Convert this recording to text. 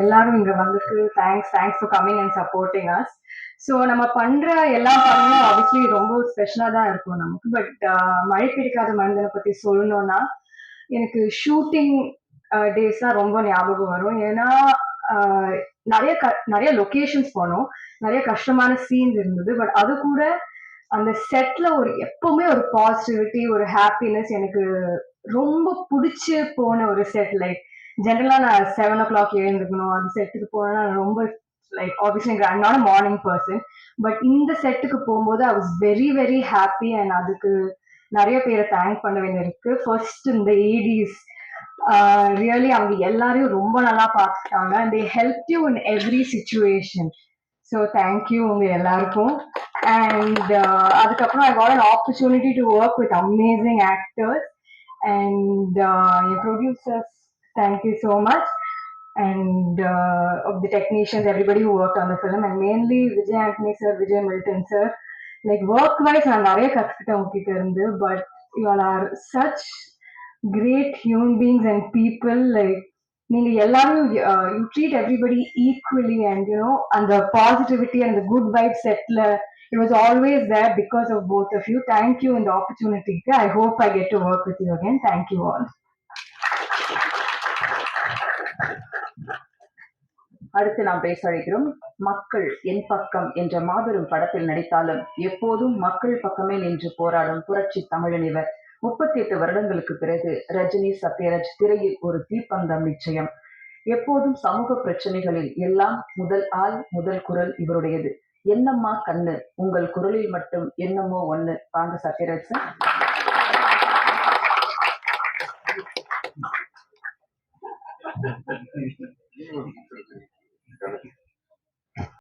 எல்லாரும் இங்க வந்ததுக்கு thanks for coming and supporting us. So நம்ம பண்ற எல்லா படமும் ஆப்வியஸ்லி ரொம்ப ஸ்பெஷலா தான் இருக்கும் நமக்கு. பட் மழை பிடிக்காத மனிதனை பத்தி சொல்லணும்னா எனக்கு ஷூட்டிங் டேஸ் தான் ரொம்ப ஞாபகம் வரும். ஏன்னா ஆஹ், நிறைய லொகேஷன்ஸ் போனோம், நிறைய கஷ்டமான சீன்ஸ் இருந்தது. பட் அது கூட அந்த செட்ல எப்பவுமே ஒரு பாசிட்டிவிட்டி, ஒரு ஹாப்பினஸ் எனக்கு ரொம்ப பிடிச்சு போன ஒரு செட். லைக் ஜென்ரலா நான் 7 o'clock எழுந்துக்கணும், அந்த செட்டுக்கு போனா ரொம்ப like obviously I'm not a morning person. But இந்த செட்டுக்கு போகும்போது I was very very happy. And அதுக்கு நிறைய பேரை தேங்க் பண்ண வேண்டியிருக்கு. ஃபர்ஸ்ட் இந்த ஏடிஸ் ரியலி அவங்க எல்லாரையும் ரொம்ப நல்லா பார்த்துட்டாங்க. And they help you in every situation. So thank you உங்க எல்லாருக்கும். அண்ட் அதுக்கப்புறம் I got an opportunity to work with amazing actors and your producers, thank you so much. And of the technicians, everybody who worked on the film, and mainly Vijay Anthony sir, Vijay Milton sir. Like work wise நான் நிறைய கத்துக்கிட்டேன் உங்ககிட்ட இருந்து. But you all are such great human beings and people. Like நீங்க எல்லாரும் you treat everybody equally. And அந்த positivity and the good vibe செட்ல it was always there because of both of you. Thank you and the opportunity. I hope I get to work with you again. Thank you all. அடுத்து நாம் பேச அழைக்கிறோம். மக்கள் என் பக்கம் என்ற மாபெரும் படத்தில் நடித்தாலும் எப்போதும் மக்கள் பக்கமே நின்று போராடும் புரட்சி தமிழன் இவர். 38 வருடங்களுக்கு பிறகு ரஜினி சத்யராஜ் திரையில் ஒரு தீப்பந்தம் நிச்சயம். எப்போதும் சமூக பிரச்சனைகளில் எல்லாம் முதல் ஆள் முதல் குரல் இவருடையது. என்னம்மா கண்ணு, உங்கள் குரலில் மட்டும் என்னமோ ஒண்ணு. வாங்க சத்யராஜ் சார்.